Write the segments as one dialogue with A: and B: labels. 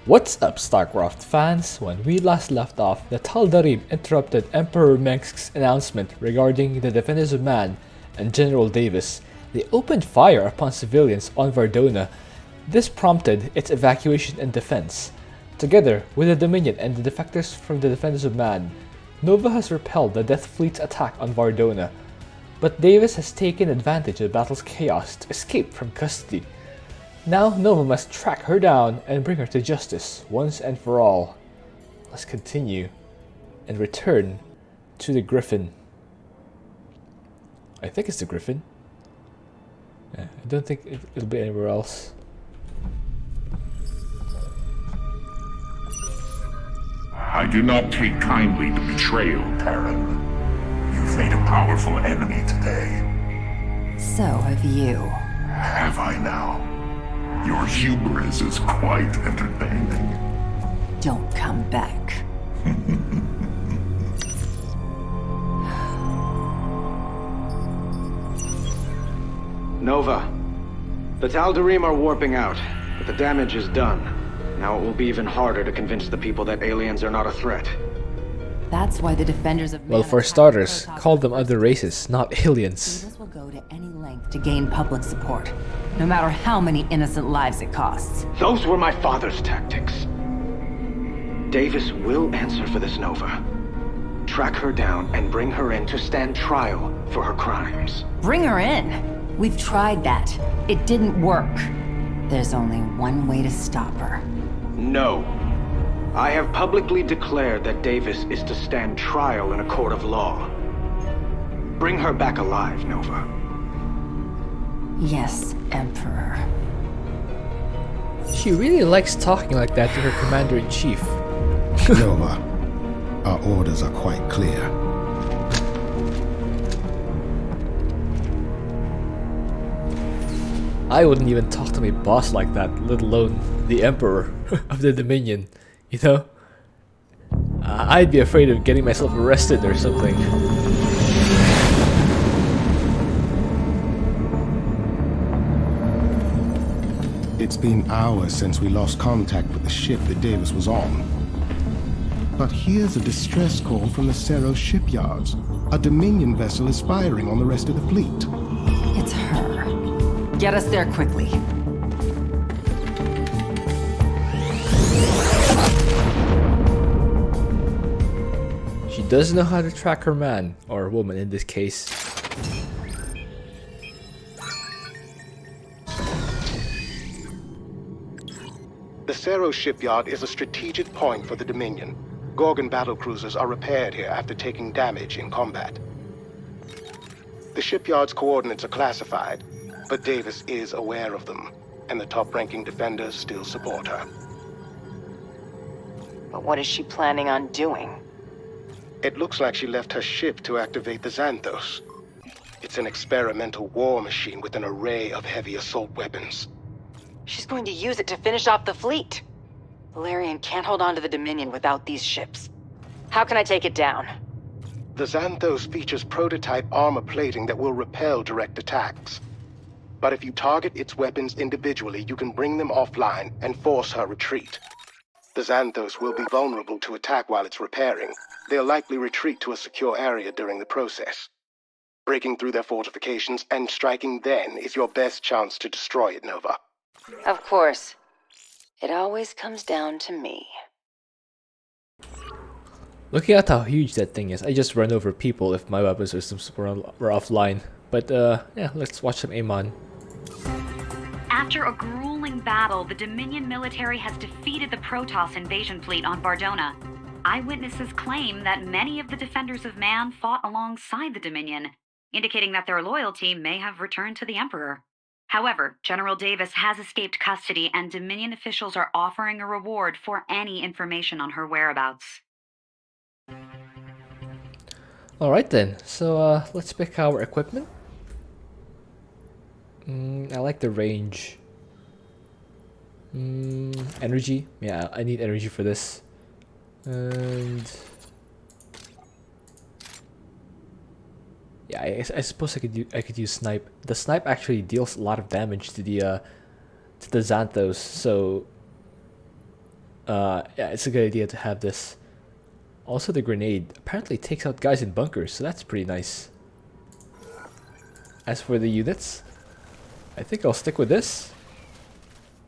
A: What's up, Starcraft fans? When we last left off, the Tal'Darim interrupted Emperor Mengsk's announcement regarding the defenders of man and General Davis. They opened fire upon civilians on Vardona. This prompted its evacuation and defense. Together with the Dominion and the defectors from the Defenders of Man, Nova has repelled the Death Fleet's attack on Vardona. But Davis has taken advantage of the battle's chaos to escape from custody. Now Nova must track her down and bring her to justice once and for all. Let's continue and return to the Griffin. I think it's the Griffin. I don't think it'll be anywhere else.
B: I do not take kindly to betrayal, Terran. You've made a powerful enemy today.
C: So have you.
B: Have I now? Your hubris is quite entertaining.
C: Don't come back.
D: Nova. The Tal'Darim are warping out, but the damage is done. Now it will be even harder to convince the people that aliens are not a threat.
C: That's why the defenders of
A: Well,
C: man
A: for
C: attacked
A: starters,
C: Protoss
A: call them
C: first.
A: other races, not aliens.
C: Davis will go to any length to gain public support, no matter how many innocent lives it costs.
D: Those were my father's tactics. Davis will answer for this, Nova. Track her down and bring her in to stand trial for her crimes.
C: Bring her in! We've tried that. It didn't work. There's only one way to stop her.
D: No. I have publicly declared that Davis is to stand trial in a court of law. Bring her back alive, Nova.
C: Yes, Emperor.
A: She really likes talking like that to her commander-in-chief.
E: Nova, our orders are quite clear.
A: I wouldn't even talk to my boss like that, let alone the Emperor of the Dominion, you know? I'd be afraid of getting myself arrested or something.
E: It's been hours since we lost contact with the ship that Davis was on. But here's a distress call from the Cerros shipyards. A Dominion vessel is firing on the rest of the fleet.
C: It's her. Get us there quickly.
A: She does know how to track her man, or woman in this case.
E: The Cerros shipyard is a strategic point for the Dominion. Gorgon Battlecruisers are repaired here after taking damage in combat. The shipyard's coordinates are classified, but Davis is aware of them, and the top-ranking defenders still support her.
F: But what is she planning on doing?
E: It looks like she left her ship to activate the Xanthos. It's an experimental war machine with an array of heavy assault weapons.
F: She's going to use it to finish off the fleet. Valerian can't hold on to the Dominion without these ships. How can I take it down?
E: The Xanthos features prototype armor plating that will repel direct attacks. But if you target its weapons individually, you can bring them offline and force her retreat. The Xanthos will be vulnerable to attack while it's repairing. They'll likely retreat to a secure area during the process. Breaking through their fortifications and striking then is your best chance to destroy it, Nova.
F: Of course. It always comes down to me.
A: Looking at how huge that thing is, I just run over people if my weapon systems were offline. But yeah, let's watch some Amon.
G: After a grueling battle, the Dominion military has defeated the Protoss invasion fleet on Vardona. Eyewitnesses claim that many of the defenders of man fought alongside the Dominion, indicating that their loyalty may have returned to the Emperor. However, General Davis has escaped custody, and Dominion officials are offering a reward for any information on her whereabouts.
A: Alright then, so let's pick our equipment. I like the range. Energy. Yeah, I need energy for this. And yeah, I suppose I could use snipe. The snipe actually deals a lot of damage to the Xanthos, so Yeah, it's a good idea to have this. Also, the grenade apparently takes out guys in bunkers, so that's pretty nice. As for the units, I think I'll stick with this.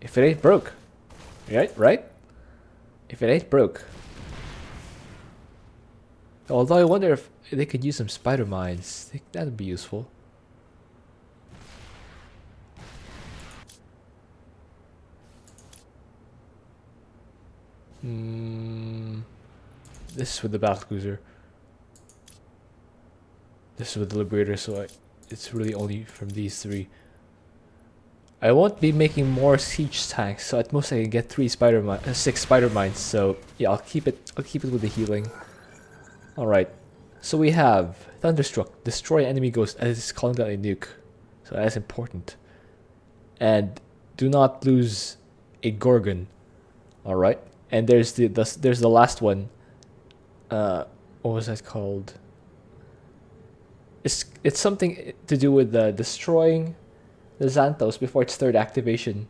A: If it ain't broke. Right? If it ain't broke. Although I wonder if they could use some spider mines. That'd be useful. This is with the Battlecruiser. This is with the Liberator, so it's really only from these three. I won't be making more siege tanks, so at most I can get 6 spider mines. So yeah, I'll keep it with the healing. All right. So we have Thunderstruck, destroy enemy ghost as it's calling down a nuke. So that's important. And do not lose a Gorgon. All right. And there's the last one. What was that called? It's something to do with destroying the Xanthos before its third activation.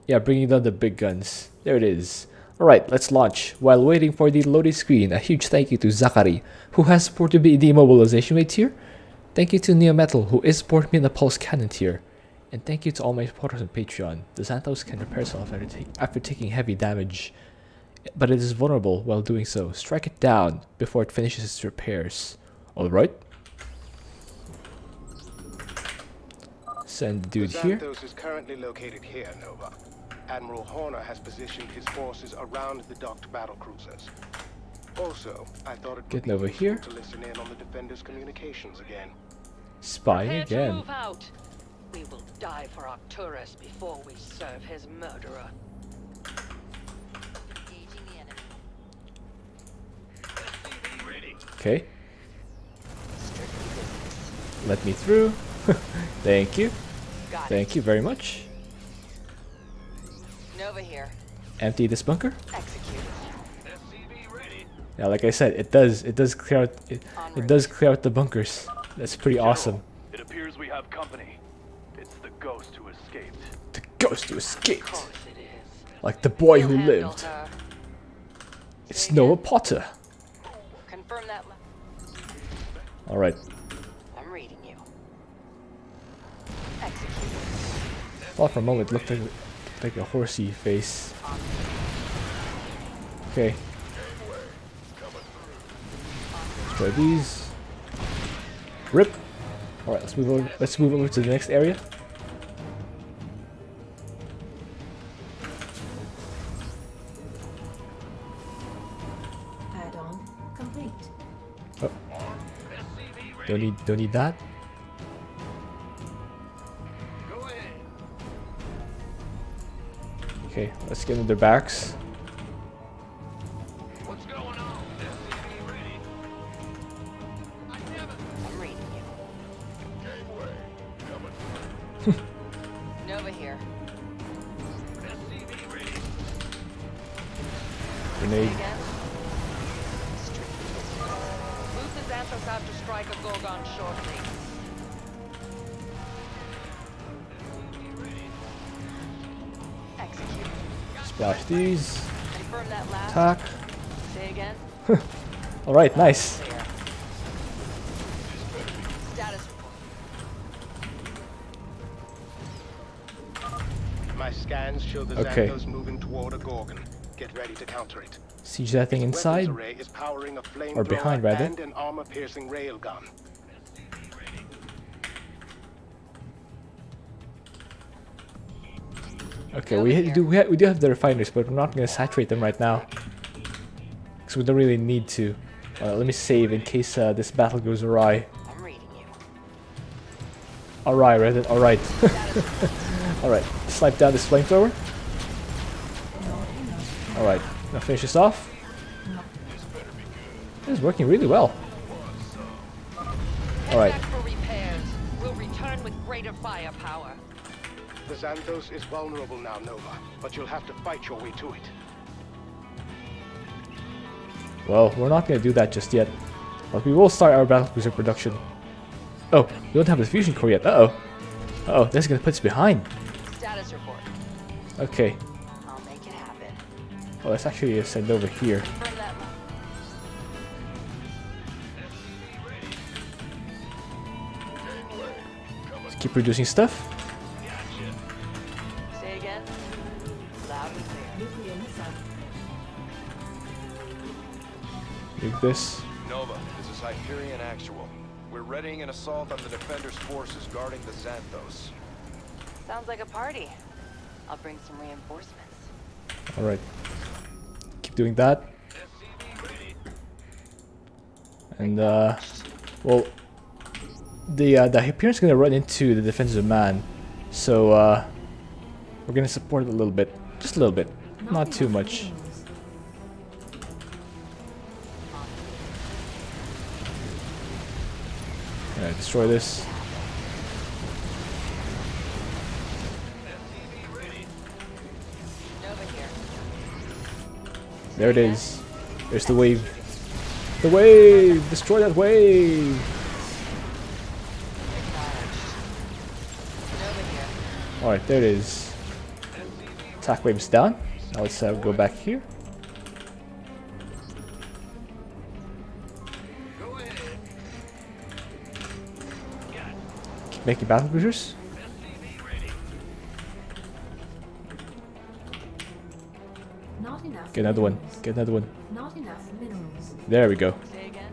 A: Yeah, bringing down the big guns. There it is. Alright, let's launch. While waiting for the loading screen, a huge thank you to Zachary, who has supported me in the immobilization rate tier. Thank you to Neometal, who is supporting me in the pulse cannon tier. And thank you to all my supporters on Patreon. The Xanthos can repair itself after taking heavy damage, but it is vulnerable while doing so. Strike it down before it finishes its repairs. Alright. Send the dude here.
E: Xanthos is currently located here, Nova. Admiral Horner has positioned his forces around the docked battlecruisers. Also, I thought it would be
A: Nova
E: useful
A: here.
E: to listen in on the Defender's communications again.
A: Spying
H: Prepare to
A: again.
H: move out. We will die for Arcturus before we serve his murderer. Engaging the enemy.
A: Okay. Let me through. Thank you.
H: Got it.
A: Thank you very much.
H: Nova here.
A: Empty this bunker.
H: Execute.
A: Yeah, like I said, it does clear out it does clear out the bunkers. That's pretty awesome.
I: It appears we have company. It's the ghost who escaped.
A: The ghost who
H: Of
A: escaped,
H: course it is.
A: like the boy
H: We'll
A: who
H: handle
A: lived.
H: her.
A: It's Noah Potter.
H: Confirm that.
A: All right.
H: I'm reading you. Execute.
A: Thought for a moment it looked like a horsey face. Okay. Destroy these. Rip. All right, let's move over. Let's move over to the next area.
J: Add-on complete.
A: Oh. Don't need that. Okay, let's get into their backs.
H: I'm reading you. Nova here.
A: Grenade.
H: Again. Move the Xanthos out to strike a Gorgon shortly. Execute.
A: Splash these.
H: Confirm that last.
A: Attack.
H: Say again.
A: All right, nice.
H: Clear. Status report.
E: My scans show the
A: Okay.
E: Xanthos moving toward a Gorgon. Get ready to counter it.
A: Siege that thing
E: Its
A: inside.
E: weapons array is powering a
A: Or behind,
E: flamethrower
A: rather.
E: and an armor-piercing railgun.
A: Okay,
H: Over
A: we
H: here.
A: do have the refiners, but we're not going to saturate them right now, because we don't really need to. Let me save in case this battle goes awry.
H: I'm reading you.
A: Awry, rather. All right. All right. Snipe down this flamethrower. All right. Now finish this off. This is working really well. All right.
H: Back for repairs. We'll return with greater firepower.
E: The Xanthos is vulnerable now, Nova, but you'll have to fight your way to it.
A: Well, we're not going to do that just yet, but we will start our battlecruiser production. Oh, we don't have the fusion core yet. Uh-oh. Uh-oh, that's gonna put us behind.
F: Status report.
A: Okay.
F: I'll make it happen.
A: Oh, let's actually send over here.
F: Confirm that.
A: Let's keep producing stuff.
F: Say again. Loud and clear.
A: Like this.
I: Nova, this is Hyperion Actual. We're readying an assault on the Defenders' forces guarding the Xanthos.
F: Sounds like a party. I'll bring some reinforcements.
A: Alright. Keep doing that. And well, the Hyperion's gonna run into the defensive man, so we're gonna support it a little bit, just a little bit, not too much. Alright, destroy this.
F: Nova here.
A: There it is. There's the wave. The wave! Destroy that wave!
F: Nova here.
A: Alright, there it is. Attack wave's down. Now let's go back here. Keep making battlecruisers.
J: Not enough.
A: Get another one. Get another one.
J: Not enough minerals.
A: There we go.
F: Say again.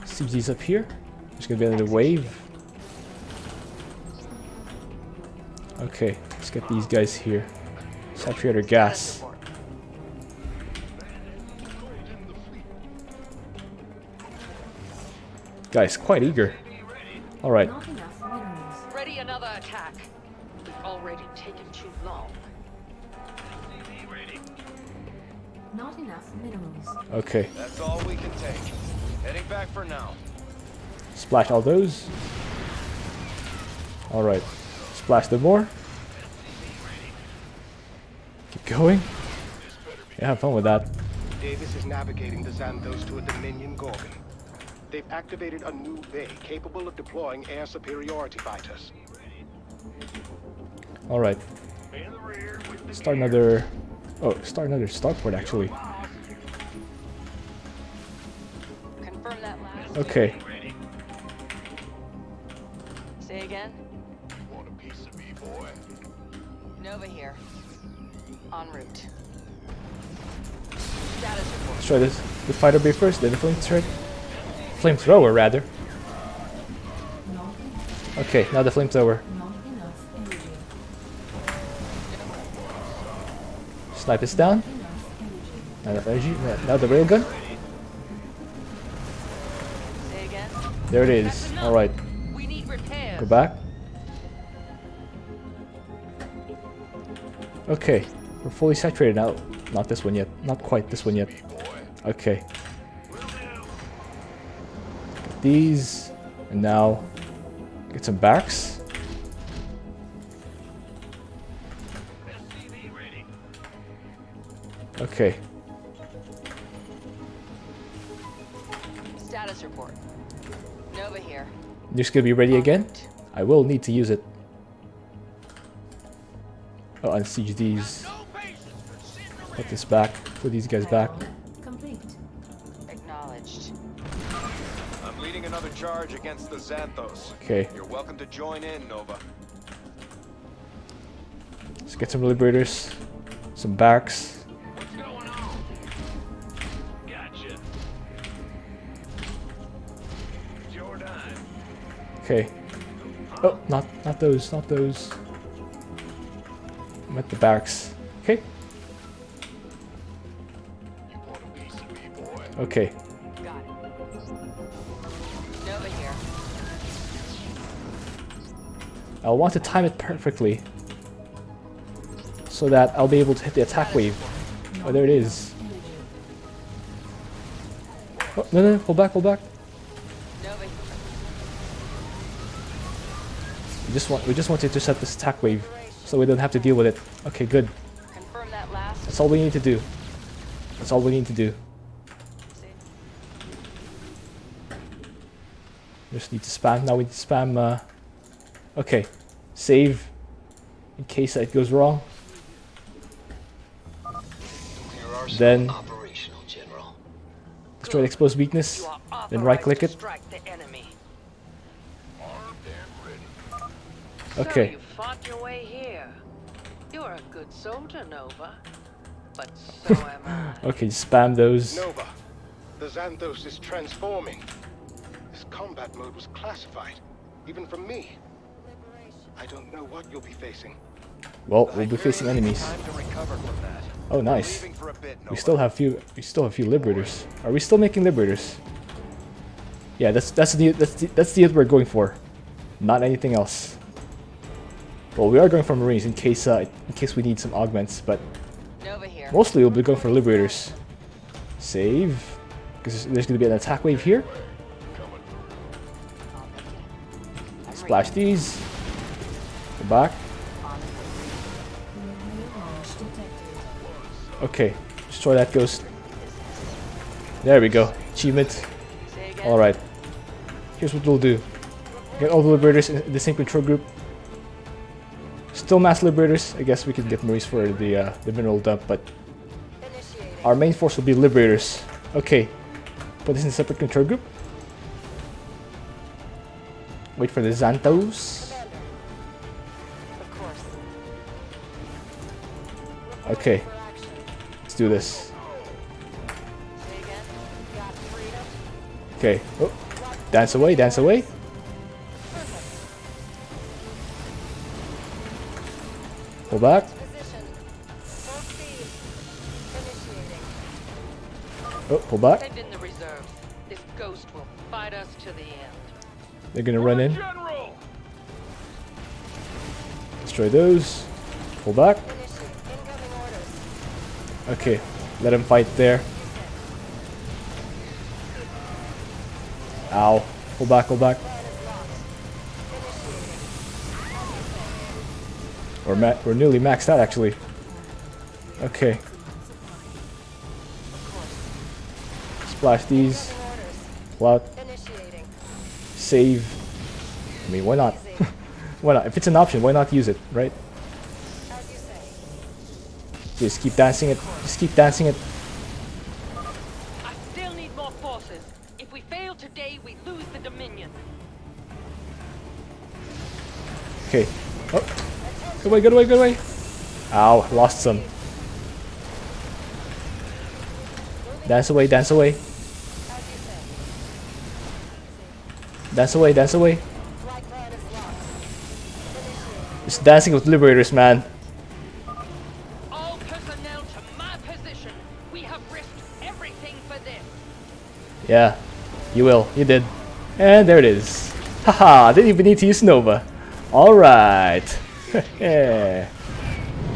A: CG's up here. There's gonna be another wave. Okay, let's get these guys here. Saturator gas. Guys, quite eager. Alright.
J: Not enough minerals.
H: Ready another attack. We've already taken too long.
J: Not enough minerals.
A: Okay.
I: That's all we can take. Heading back for now.
A: Splash all those. Alright. Splash them more. Keep going. Yeah, have fun with that.
E: Davis is navigating the Xanthos to a Dominion Gorgon. They've activated a new bay capable of deploying air superiority fighters.
A: Alright. Start another... Oh, start another starport actually.
F: Confirm that last.
A: Okay.
F: Say again.
B: Want a piece of me, boy?
F: Nova here. En route. Status report.
A: Let's try this. The fighter bay first, then the flamethrower rather. Okay, now the flamethrower.
J: Not enough energy.
A: Snipe this down.
J: Enough energy.
A: Now the energy. Now the railgun.
F: Say again.
A: There it is. Alright.
H: We need repairs.
A: Go back. Okay. We're fully saturated now. Not this one yet. Not quite this one yet. Okay. Get these. And now get some barracks. Okay.
F: Status report. Nova here.
A: This gonna be ready again. I will need to use it. Oh, unsiege these. Put this back. Put these guys back.
J: Complete.
F: Acknowledged.
I: I'm leading another charge against the Xanthos.
A: Okay.
I: You're welcome to join in, Nova.
A: Let's get some liberators. Some barracks.
I: What's going on? Gotcha. Your time.
A: Okay. Oh, not those. Not those. I'm at the barracks. Okay.
B: Want a piece of me, boy?
A: Okay.
F: Got it. Nova here.
A: I'll want to time it perfectly so that I'll be able to hit the attack wave. Oh, there it is. Oh, no, pull back, pull back.
F: Nova here.
A: We just want to intercept this attack wave so we don't have to deal with it. Okay, good.
F: Confirm that last.
A: That's all we need to do. That's all we need to do. Just need to spam. Now we need to spam. Okay, save in case it goes wrong. Then destroy the exposed weakness. Then right click it. Okay.
H: So you fought your way here. You're a good soldier, Nova. But so am I.
A: Okay, spam those.
E: Nova, the Xanthos is transforming. This combat mode was classified, even from me. I don't know what you'll be facing.
A: Well, we'll be facing enemies.
I: Time to recover from that.
A: Oh, nice.
I: Leaving for a bit,
A: We
I: Nova.
A: still have a few liberators. Are we still making liberators? Yeah, that's the it we're going for. Not anything else. Well, we are going for marines in case we need some augments, but
F: Nova here.
A: mostly we'll be going for liberators. Save, because there's going to be an attack wave here. Splash these. Go back. Okay, destroy that ghost. There we go. Achievement. Alright. Here's what we'll do. Get all the liberators in the same control group. Still mass liberators. I guess we could get marines for the mineral dump, but our main force will be liberators. Okay. Put this in a separate control group. Wait for the Xanthos. Okay. Let's do this. Okay. Oh. Dance away, dance away. Pull back. Oh, pull back.
H: Send in the reserves. This ghost will fight us to the end.
A: They're gonna run in. Destroy those. Pull back. Okay, let him fight there. Ow. Pull back, pull back. We're nearly maxed out, actually. Okay. Splash these. Pull out. Save. I mean, why not? Why not? If it's an option, why not use it, right? Just keep dancing it. Just keep dancing it.
H: I still need more forces. If we fail today, we lose the Dominion.
A: Okay. Oh. Good away, good away, good away. Ow, lost some. Dance away, dance away. Dance away, dance away. Just dancing with liberators, man.
H: All personnel to my position. We have risked everything for this.
A: Yeah, you will. You did. And there it is. Haha, didn't even need to use Nova. Alright. Yeah.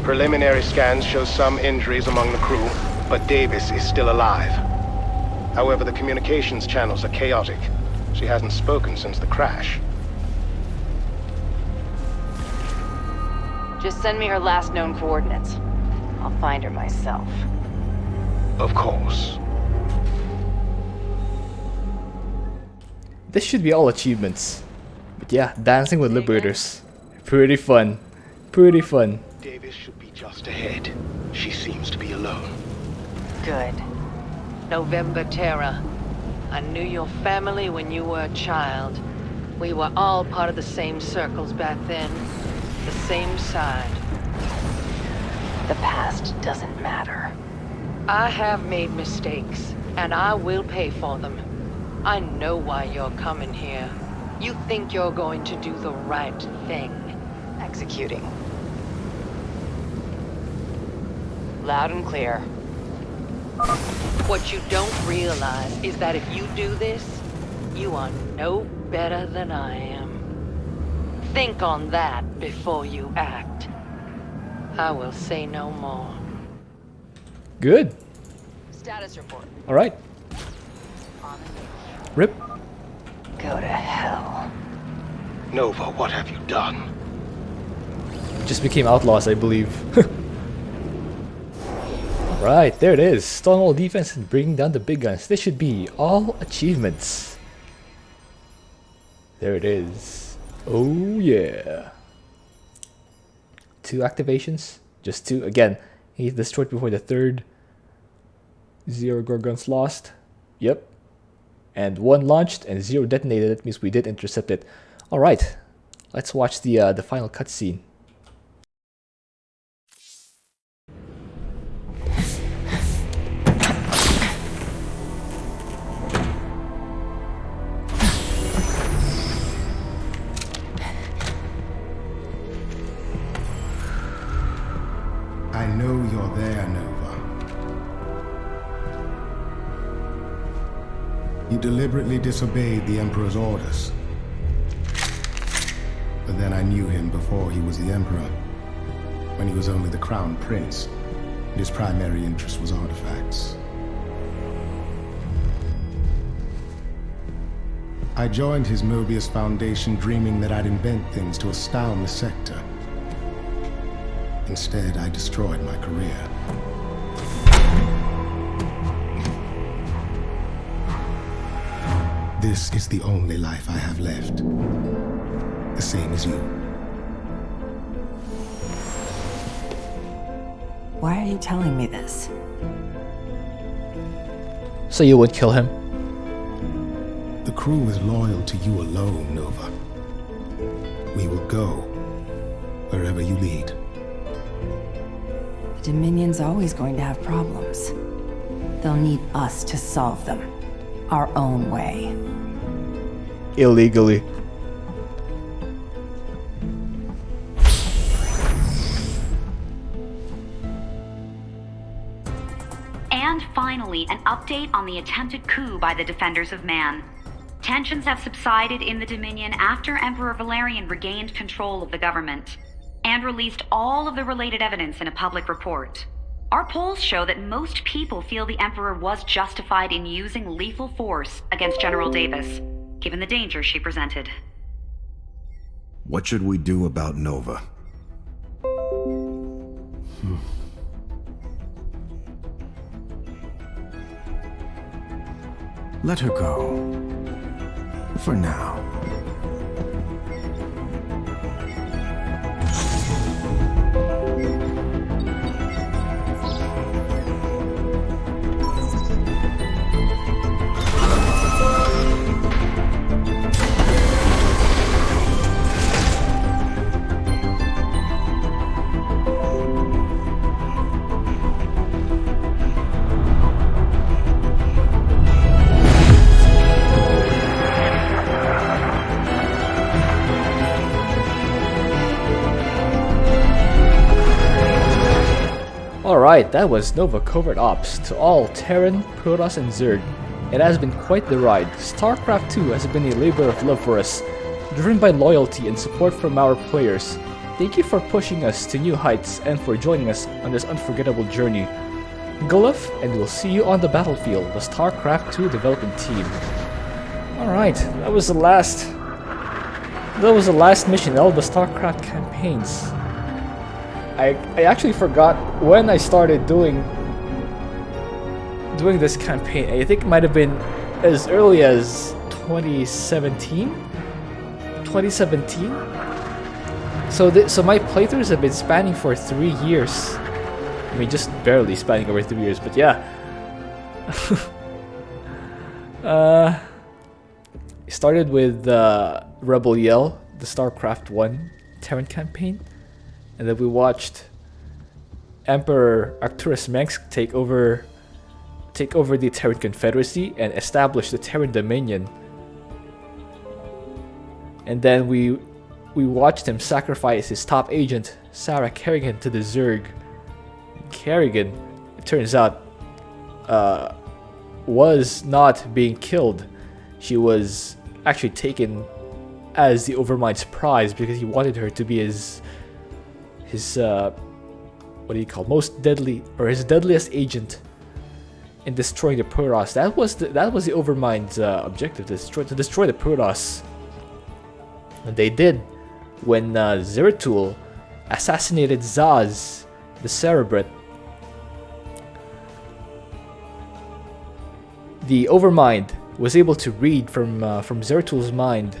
E: Preliminary scans show some injuries among the crew, but Davis is still alive. However, the communications channels are chaotic. She hasn't spoken since the crash.
F: Just send me her last known coordinates. I'll find her myself.
E: Of course.
A: This should be all achievements. But yeah, dancing with liberators. Pretty fun. Pretty fun.
E: Davis should be just ahead. She seems to be alone.
F: Good.
H: November Terra. I knew your family when you were a child. We were all part of the same circles back then. The same side.
F: The past doesn't matter.
H: I have made mistakes, and I will pay for them. I know why you're coming here. You think you're going to do the right thing.
F: Executing. Loud and clear.
H: What you don't realize is that if you do this, you are no better than I am. Think on that before you act. I will say no more.
A: Good.
F: Status report.
A: Alright. Rip.
F: Go to hell.
E: Nova, what have you done?
A: Just became outlaws, I believe. Right, there it is. Stonewall defense and bringing down the big guns. This should be all achievements. There it is. Oh yeah. 2 activations. Just 2. Again, he's destroyed before the 3rd. 0 Gorgons lost. Yep. And 1 launched and 0 detonated. That means we did intercept it. Alright. Let's watch the final cutscene.
K: I know you're there, Nova. You deliberately disobeyed the Emperor's orders. But then I knew him before he was the Emperor, when he was only the Crown Prince, and his primary interest was artifacts. I joined his Mobius Foundation dreaming that I'd invent things to astound the sector. Instead, I destroyed my career. This is the only life I have left. The same as you.
C: Why are you telling me this?
A: So you would kill him?
K: The crew is loyal to you alone, Nova. We will go wherever you lead.
C: The Dominion's always going to have problems. They'll need us to solve them. Our own way.
A: Illegally.
G: And finally, an update on the attempted coup by the Defenders of Man. Tensions have subsided in the Dominion after Emperor Valerian regained control of the government and released all of the related evidence in a public report. Our polls show that most people feel the Emperor was justified in using lethal force against General Davis, given the danger she presented.
L: What should we do about Nova?
K: Let her go. For now.
A: Alright, that was Nova Covert Ops. To all Terran, Protoss, and Zerg, it has been quite the ride. Starcraft II has been a labor of love for us, driven by loyalty and support from our players. Thank you for pushing us to new heights and for joining us on this unforgettable journey. Guluf, and we'll see you on the battlefield, the Starcraft II development team. Alright, that was the last mission in all the Starcraft campaigns. I actually forgot when I started doing this campaign. I think it might have been as early as 2017. So my playthroughs have been spanning for 3 years. I mean, just barely spanning over 3 years, but yeah. Started with Rebel Yell, the Starcraft I Terran campaign. And then we watched Emperor Arcturus Mengs take over the Terran Confederacy and establish the Terran Dominion. And then we watched him sacrifice his top agent, Sarah Kerrigan, to the Zerg. Kerrigan, it turns out, was not being killed. She was actually taken as the Overmind's prize because he wanted her to be his what do you call, most deadly, or his deadliest agent in destroying the Protoss. That was the Overmind's objective, to destroy the Protoss. And they did when Zeratul assassinated Zaz, the Cerebrate. The Overmind was able to read from Zeratul's mind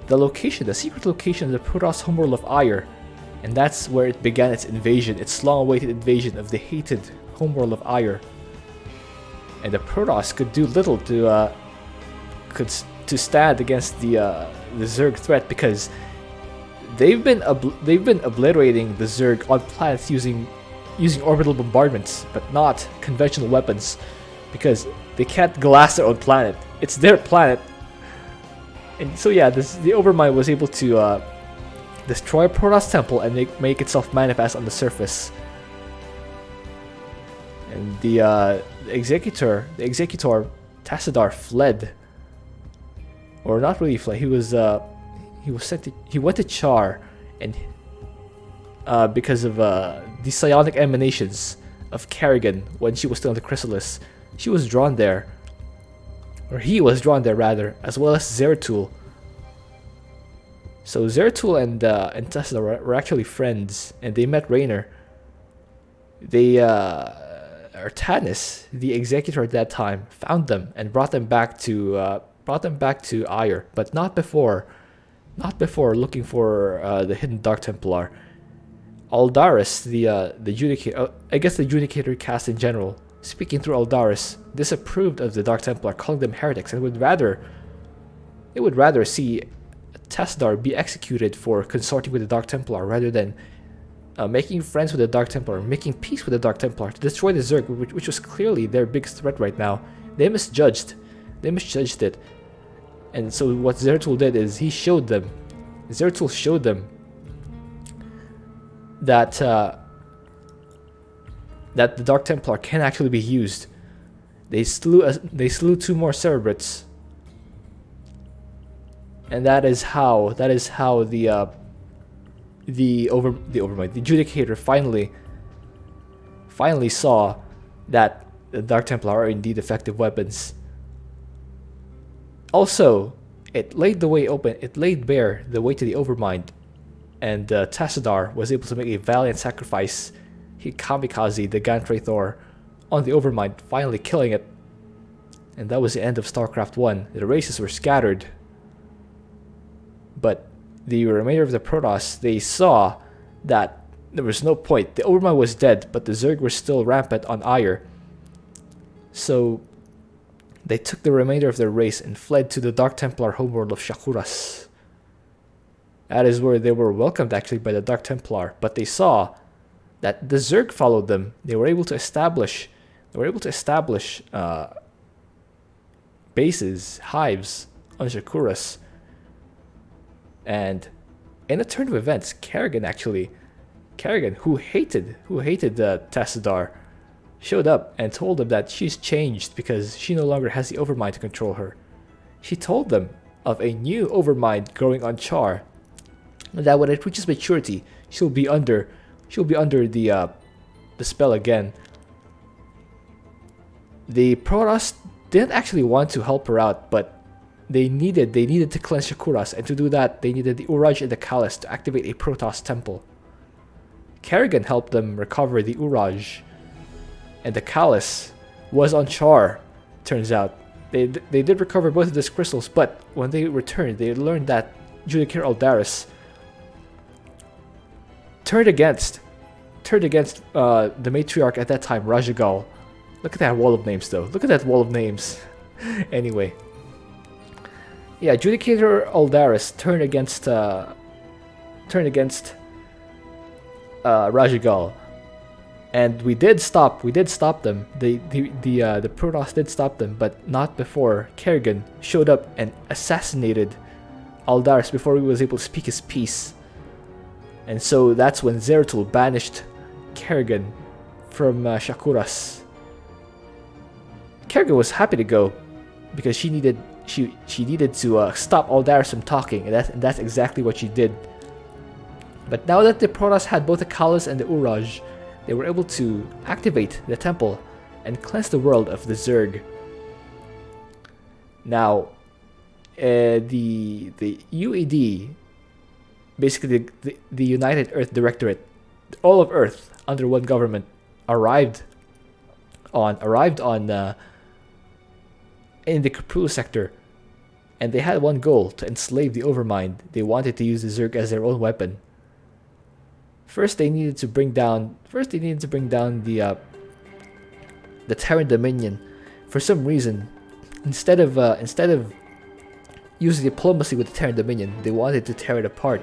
A: the location, the secret location of the Protoss homeworld of Ire, and that's where it began its invasion, its long-awaited invasion of the hated homeworld of Ire. And the Protoss could do little to stand against the Zerg threat, because they've been obliterating the Zerg on planets using orbital bombardments, but not conventional weapons, because they can't glass their own planet. It's their planet. And so yeah, the Overmind was able to destroy a Protoss temple and make itself manifest on the surface. And the executor Tassadar fled, or not really fled. He went to Char, and because of the psionic emanations of Kerrigan when she was still in the Chrysalis, she was drawn there, or he was drawn there rather, as well as Zeratul. So Zeratul and Tassadar were actually friends, and they met Raynor. Artanis, the executor at that time, found them and brought them back to Ire, but not before looking for the hidden Dark Templar. Aldaris, the Judicator, I guess the Judicator caste in general, speaking through Aldaris, disapproved of the Dark Templar, calling them heretics, and would rather see Tassadar be executed for consorting with the Dark Templar rather than making friends with the Dark Templar, making peace with the Dark Templar to destroy the Zerg, which was clearly their biggest threat right now. They misjudged it. And so what Zeratul did is Zeratul showed them that that the Dark Templar can actually be used. They slew 2 more Cerebrits, and that is how the Judicator finally saw that the Dark Templar are indeed effective weapons. Also, it laid bare the way to the Overmind, and Tassadar was able to make a valiant sacrifice. He kamikaze the Gantray Thor on the Overmind, finally killing it. And that was the end of Starcraft I. The races were scattered, but the remainder of the Protoss, they saw that there was no point. The Overmind was dead, but the Zerg were still rampant on Ire. So they took the remainder of their race and fled to the Dark Templar homeworld of Shakuras. That is where they were welcomed actually by the Dark Templar, but they saw that the Zerg followed them. They were able to establish bases, hives on Shakuras. And in a turn of events, Kerrigan, who hated Tassadar, showed up and told them that she's changed because she no longer has the Overmind to control her. She told them of a new Overmind growing on Char, and that when it reaches maturity, she'll be under the spell again. The Protoss didn't actually want to help her out, but they needed to cleanse Shakuras, and to do that, they needed the Uraj and the Callus to activate a Protoss temple. Kerrigan helped them recover the Uraj, and the Callus was on Char. Turns out they did recover both of these crystals, but when they returned, they learned that Judicator Aldaris turned against the matriarch at that time, Rajagal. Look at that wall of names, though. Look at that wall of names. Anyway, yeah, Judicator Aldaris turned against Rajagal, and we did stop them. The Protoss did stop them, but not before Kerrigan showed up and assassinated Aldaris before he was able to speak his piece. And so that's when Zeratul banished Kerrigan from Shakuras. Kerrigan was happy to go because she needed to stop Aldaris from talking, and that's exactly what she did. But now that the Protoss had both the Callus and the Uraj, they were able to activate the temple and cleanse the world of the Zerg. Now, the UED, basically the United Earth Directorate, all of Earth under one government, arrived on in the Kapru sector and they had one goal: to enslave the Overmind. They wanted to use the Zerg as their own weapon. First, they needed to bring down the Terran Dominion. For some reason, instead of using diplomacy with the Terran Dominion, they wanted to tear it apart.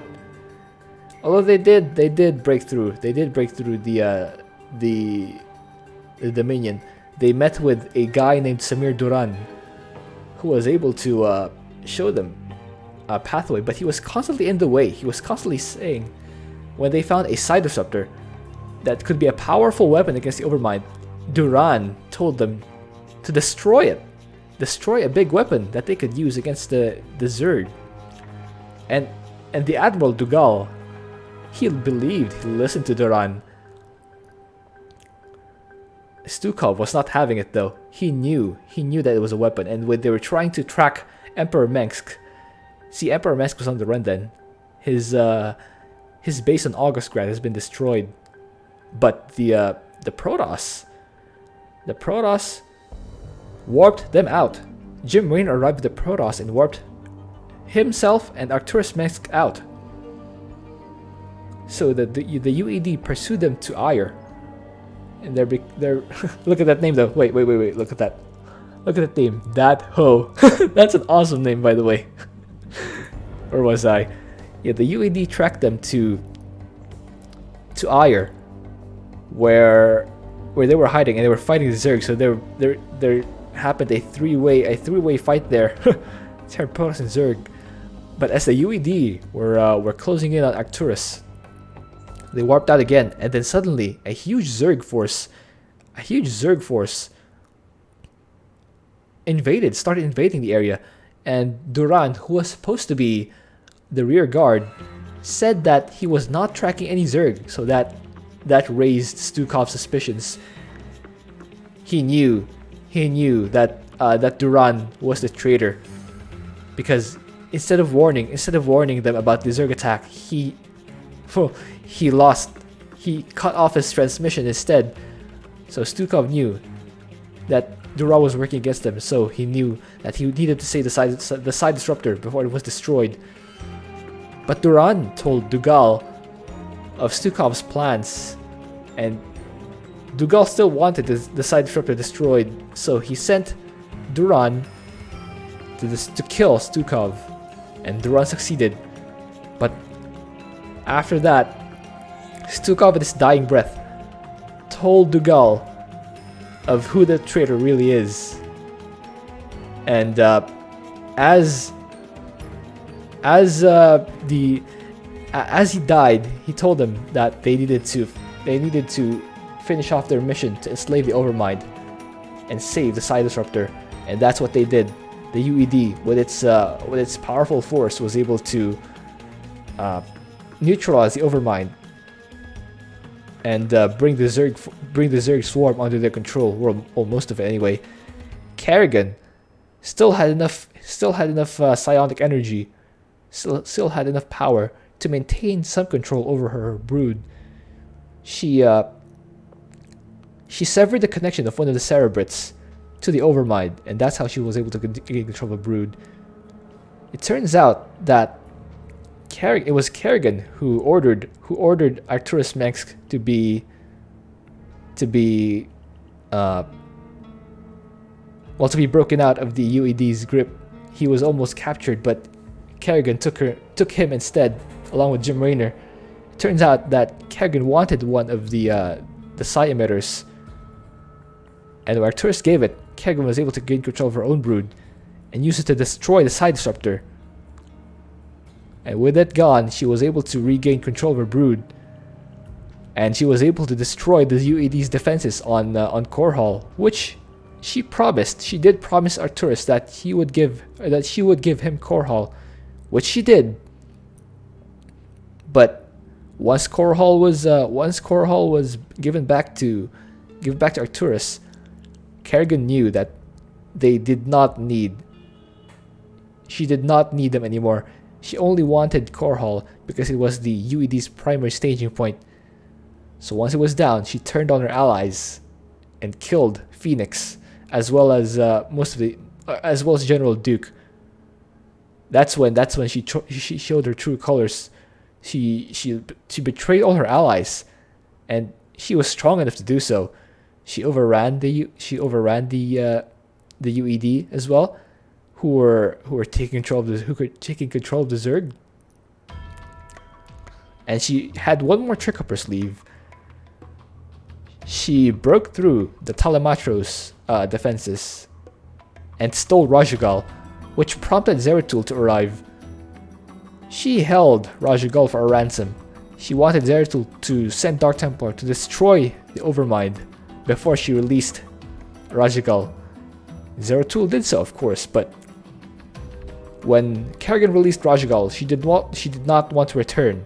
A: Although they did break through. They did break through the Dominion. They met with a guy named Samir Duran, who was able to show them a pathway, but he was constantly in the way. He was constantly saying, when they found a side disruptor that could be a powerful weapon against the Overmind, Duran told them to destroy it. Destroy a big weapon that they could use against the Zerg. And the Admiral Dugal, he listened to Duran. Stukov was not having it though. He knew that it was a weapon, and when they were trying to track Emperor Mengsk, see, Emperor Mengsk was on the run then. His base on Augustgrad has been destroyed, but the Protoss warped them out. Jim Raynor arrived with the Protoss and warped himself and Arcturus Mengsk out. So the UED pursued them to Ire. And they're look at that name though. Wait, look at that. Look at that name. Dat Ho. That's an awesome name, by the way. Or was I? Yeah, the UED tracked them to Ire, where they were hiding, and they were fighting the Zerg. So there happened a three-way fight there. Terran Protoss and Zerg. But as the UED were closing in on Arcturus, they warped out again, and then suddenly a huge Zerg force started invading the area, and Duran, who was supposed to be the rear guard, said that he was not tracking any Zerg, so that raised Stukov's suspicions. He knew that Duran was the traitor, because instead of warning them about the Zerg attack, he cut off his transmission instead. So Stukov knew that Duran was working against them, so he knew that he needed to save the side disruptor before it was destroyed. But Duran told Dugal of Stukov's plans, and Dugal still wanted the side disruptor destroyed, so he sent Duran to kill Stukov, and Duran succeeded. But after that, Stukov, with his dying breath, told Dugal of who the traitor really is. And as he died, he told them that they needed to finish off their mission to enslave the Overmind and save the side disruptor, and that's what they did. The UED, with its powerful force, was able to neutralize the Overmind and bring the Zerg swarm under their control, or most of it anyway. Kerrigan still had enough psionic energy, still had enough power to maintain some control over her brood. She severed the connection of one of the Cerebrits to the Overmind, and that's how she was able to gain control of the brood. It turns out that it was Kerrigan who ordered Arcturus Mengsk to be broken out of the UED's grip. He was almost captured, but Kerrigan took him instead, along with Jim Raynor. It turns out that Kerrigan wanted one of the psi emitters, and when Arcturus gave it, Kerrigan was able to gain control of her own brood and use it to destroy the side disruptor. And with it gone, she was able to regain control of her brood, and she was able to destroy the UED's defenses on Korhal, which she promised. She did promise Arcturus that she would give him Korhal, which she did. But once Korhal was given back to Arcturus, Kerrigan knew that she did not need them anymore. She only wanted Korhal because it was the UED's primary staging point. So once it was down, she turned on her allies and killed Phoenix, as well as General Duke. That's when she showed her true colors. She betrayed all her allies, and she was strong enough to do so. She overran the UED as well, who were taking control of the Zerg. And she had one more trick up her sleeve. She broke through the Talamatros defenses and stole Rajugal, which prompted Zeratul to arrive. She held Rajugal for a ransom. She wanted Zeratul to send Dark Templar to destroy the Overmind before she released Rajugal. Zeratul did so, of course, but when Kerrigan released Rajugal, she did not want to return.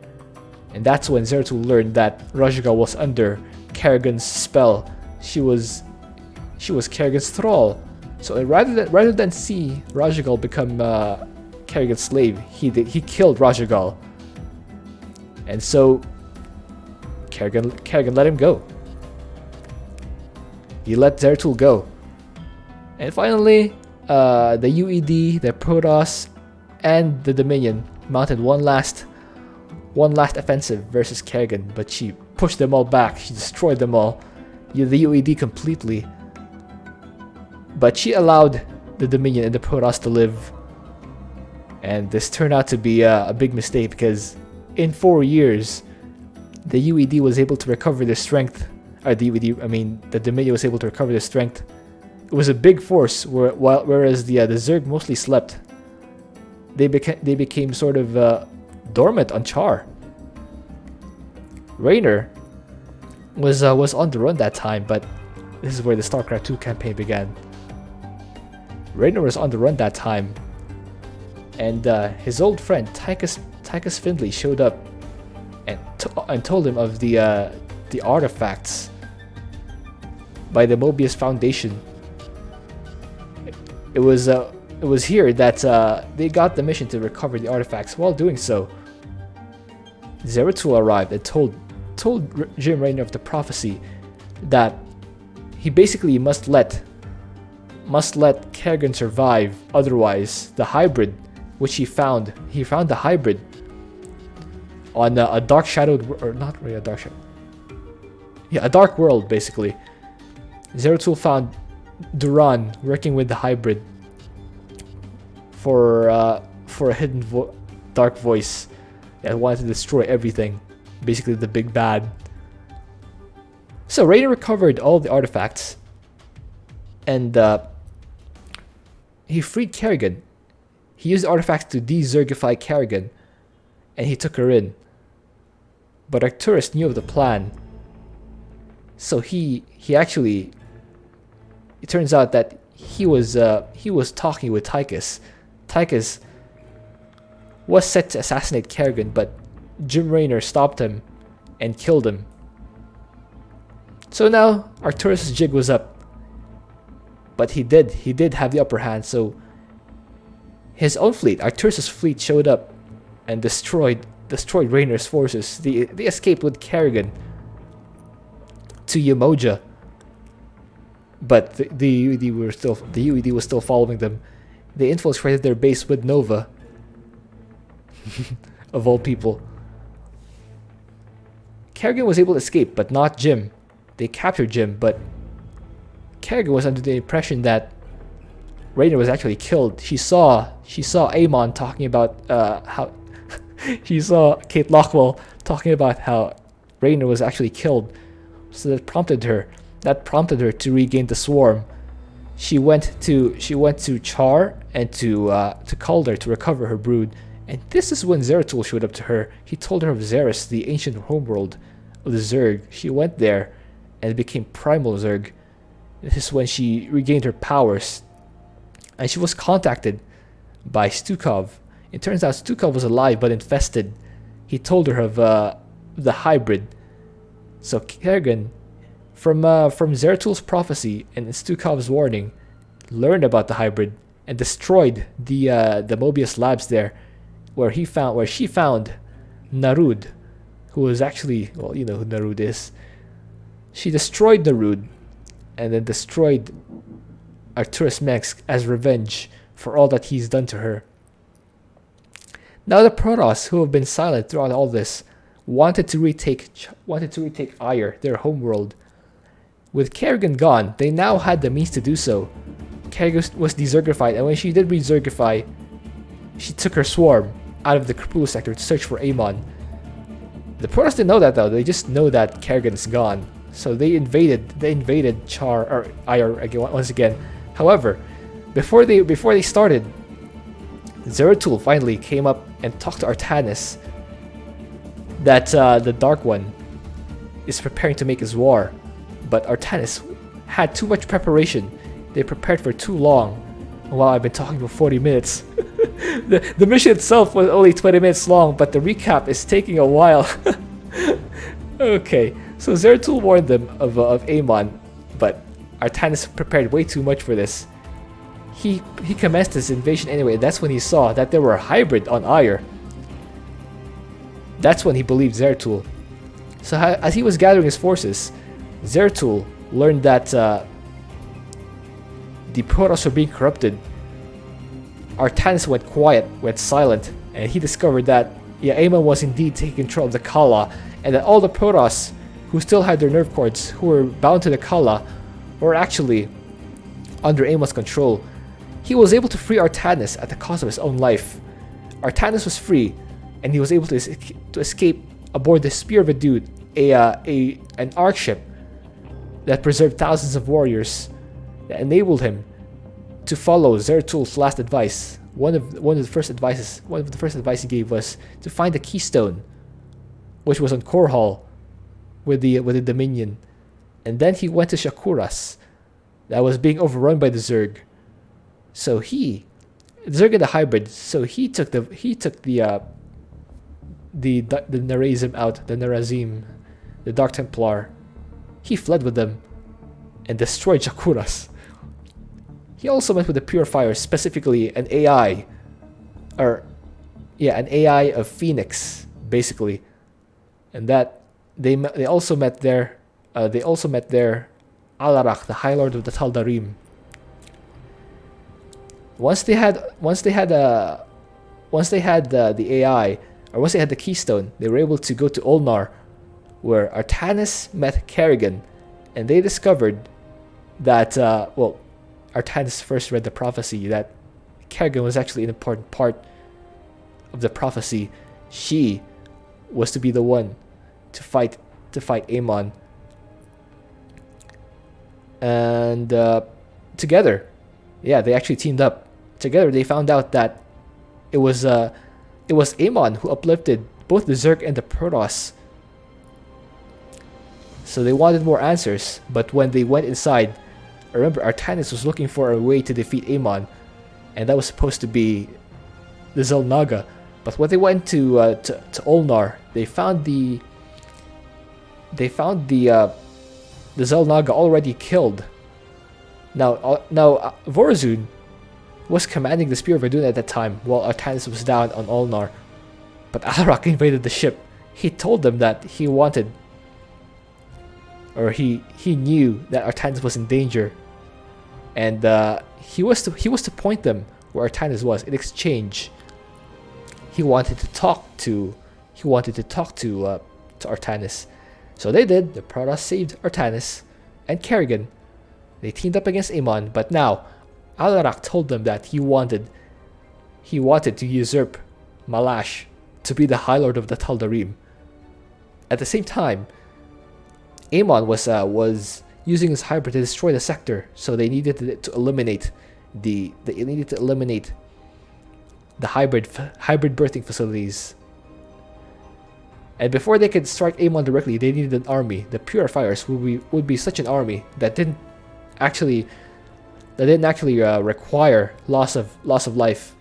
A: And that's when Zeratul learned that Rajugal was under Kerrigan's spell. She was Kerrigan's thrall. So rather than see Rajugal become Kerrigan's slave, he killed Rajugal. And so Kerrigan let him go. He let Zeratul go. And finally, the UED, the Protoss, and the Dominion mounted one last offensive versus Kerrigan, but she pushed them all back. She destroyed them all, the UED completely. But she allowed the Dominion and the Protoss to live. And this turned out to be a big mistake, because in 4 years, the UED was able to recover their strength. The Dominion was able to recover their strength. It was a big force, whereas the Zerg mostly slept. They became sort of dormant on Char. Raynor was on the run that time, but this is where the Starcraft II campaign began. Raynor was on the run that time, and his old friend Tychus Findlay showed up and told him of the artifacts by the Mobius Foundation. It was here that they got the mission to recover the artifacts. While doing so, Zeratul arrived and told Jim Raynor of the prophecy that he basically must let Kerrigan survive. Otherwise, the hybrid, which he found the hybrid on a dark shadowed, or not really a dark shadow, a dark world basically. Zeratul found Duran working with the hybrid for a hidden dark voice that wanted to destroy everything, basically the big bad. So Raynor recovered all the artifacts, and he freed Kerrigan. He used the artifacts to de-Zergify Kerrigan, and he took her in. But Arcturus knew of the plan, so it turns out that he was talking with Tychus. Tychus was set to assassinate Kerrigan, but Jim Raynor stopped him and killed him. So now Arcturus' jig was up, but he did have the upper hand. So his own fleet, Arcturus' fleet, showed up and destroyed Raynor's forces. They escaped with Kerrigan to Yamoja, but the UED was still following them. They infiltrated their base with Nova, of all people. Kerrigan was able to escape, but not Jim. They captured Jim, but Kerrigan was under the impression that Raynor was actually killed. She saw Amon talking about how she saw Kate Lockwell talking about how Raynor was actually killed. So that prompted her to regain the swarm. She went to Char and to Calder to recover her brood. And this is when Zeratul showed up to her. He told her of Xeris, the ancient homeworld of the Zerg. She went there and became Primal Zerg. This is when she regained her powers. And she was contacted by Stukov. It turns out Stukov was alive but infested. He told her of the hybrid. So Kerrigan, from Zeratul's prophecy and Stukov's warning, learned about the hybrid and destroyed the Mobius labs there, where she found Narud, who was actually, well, you know who Narud is. She destroyed Narud and then destroyed Arcturus Mech as revenge for all that he's done to her. Now the Protoss, who have been silent throughout all this, wanted to retake Aiur, their homeworld. With Kerrigan gone, they now had the means to do so. Kerrigan was desergified, and when she did resergify, she took her swarm out of the Krapulu sector to search for Amon. The Protoss didn't know that though. They just know that Kerrigan is gone, so they invaded Aiur again once again. However, before they started, Zeratul finally came up and talked to Artanis that the Dark One is preparing to make his war, but Artanis had too much preparation. They prepared for too long. Wow, I've been talking for 40 minutes. The mission itself was only 20 minutes long, but the recap is taking a while. Okay, so Zeratul warned them of Amon, but Artanis prepared way too much for this. He commenced his invasion anyway, and that's when he saw that there were hybrid on Aiur. That's when he believed Zeratul. So as he was gathering his forces, Zeratul learned that the Protoss were being corrupted. Artanis went quiet, went silent, and he discovered that Amon was indeed taking control of the Kala, and that all the Protoss who still had their nerve cords, who were bound to the Kala, were actually under Amon's control. He was able to free Artanis at the cost of his own life. Artanis was free, and he was able to escape aboard the Spear of a Dude, an arc ship that preserved thousands of warriors, that enabled him to follow Zeratul's last advice. One of the first advice he gave was to find the keystone, which was on Korhal with the Dominion, and then he went to Shakuras, that was being overrun by the Zerg. So Zerg and the hybrid. So he took the Narazim out, the Narazim, the Dark Templar. He fled with them and destroyed Shakuras. He also met with the Purifiers, specifically an AI of Phoenix, basically, and that they also met there. Alarak, the High Lord of the Tal'Darim. Once they had the AI, or once they had the keystone, they were able to go to Ulnar, where Artanis met Kerrigan, and they discovered that Artanis first read the prophecy that Kerrigan was actually an important part of the prophecy. She was to be the one to fight Amon. And together, they actually teamed up. Together, they found out that it was Amon who uplifted both the Zerg and the Protoss. So they wanted more answers, but when they went inside, remember Artanis was looking for a way to defeat Amon, and that was supposed to be the Xel'Naga. But when they went to Ulnar, they found the Xel'Naga already killed. Now Vorazun was commanding the Spear of Verdun at that time, while Artanis was down on Ulnar. But Alarak invaded the ship. He told them that he wanted, or he knew that Artanis was in danger, and he was to point them where Artanis was. In exchange, he wanted to talk to Artanis. So they did. The Protoss saved Artanis and Kerrigan. They teamed up against Amon, but now Alarak told them that he wanted to usurp Malash to be the High Lord of the Tal'Darim. At the same time, Amon was using his hybrid to destroy the sector, so they needed to eliminate the hybrid birthing facilities. And before they could strike Amon directly, they needed an army. The Purifiers would be such an army that didn't actually require loss of life.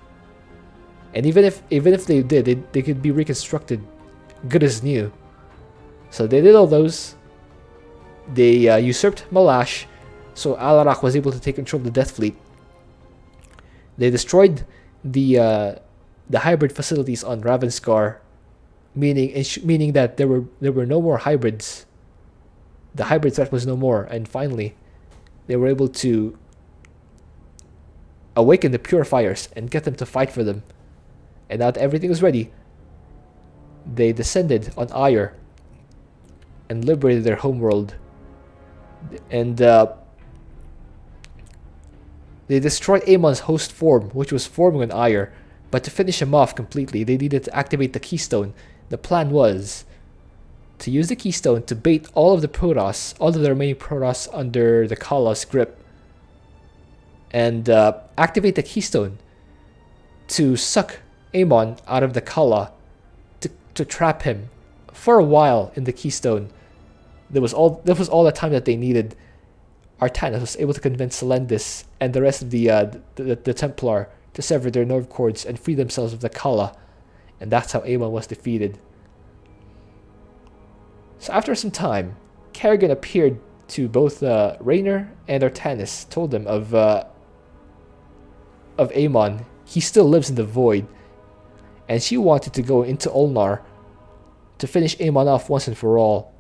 A: And even if they did, they could be reconstructed good as new. So they did all those. They usurped Malash, so Alarak was able to take control of the Death Fleet. They destroyed the hybrid facilities on Ravenscar, meaning that there were no more hybrids. The hybrid threat was no more, and finally, they were able to awaken the Purifiers and get them to fight for them. And now that everything was ready, they descended on Aiur and liberated their homeworld. And they destroyed Amon's host form, which was forming on Aiur. But to finish him off completely, they needed to activate the keystone. The plan was to use the keystone to bait all of the Protoss, all of the remaining Protoss under the Kala's grip, and activate the keystone to suck Amon out of the Kala, to trap him for a while in the keystone. That was all the time that they needed. Artanis was able to convince Selendis and the rest of the Templar to sever their nerve cords and free themselves of the Kala, and that's how Amon was defeated. So after some time, Kerrigan appeared to both Raynor and Artanis, told them of Amon. He still lives in the void, and she wanted to go into Ulnar to finish Amon off once and for all.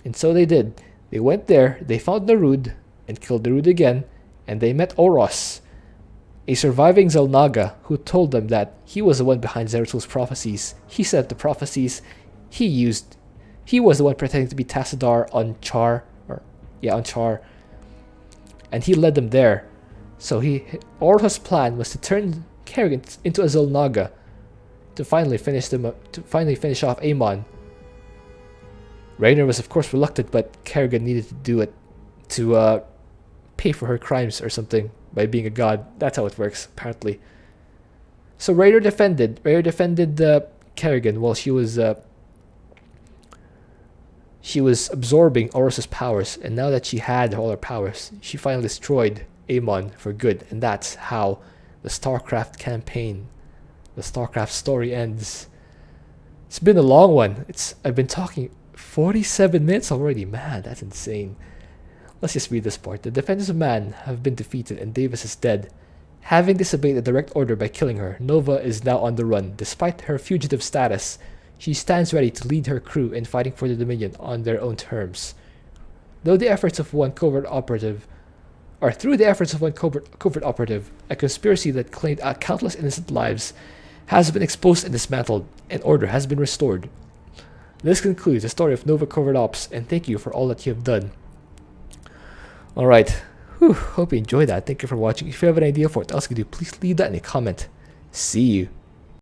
A: And so they did. They went there, they found Narud, and killed Narud again, and they met Oros, a surviving Xel'Naga, who told them that he was the one behind Zeratul prophecies. He said the prophecies he used. He was the one pretending to be Tassadar on Char, and he led them there. So Oros' plan was to turn Kerrigan into a Xel'Naga to finally finish off Amon. Raynor was of course reluctant, but Kerrigan needed to do it to pay for her crimes or something by being a god. That's how it works, apparently. So Raynor defended Kerrigan while she was absorbing Oros' powers, and now that she had all her powers, she finally destroyed Amon for good, and that's how the Starcraft campaign, the Starcraft story ends. It's been a long one. I've been talking 47 minutes already. Man, that's insane. Let's just read this part. The defenders of man have been defeated and Davis is dead. Having disobeyed the direct order by killing her, Nova is now on the run. Despite her fugitive status, she stands ready to lead her crew in fighting for the Dominion on their own terms. Through the efforts of one covert operative, a conspiracy that claimed countless innocent lives has been exposed and dismantled, and order has been restored. This concludes the story of Nova Covert Ops, and thank you for all that you have done. Alright, hope you enjoyed that. Thank you for watching. If you have an idea for what else you can do, please leave that in a comment. See you.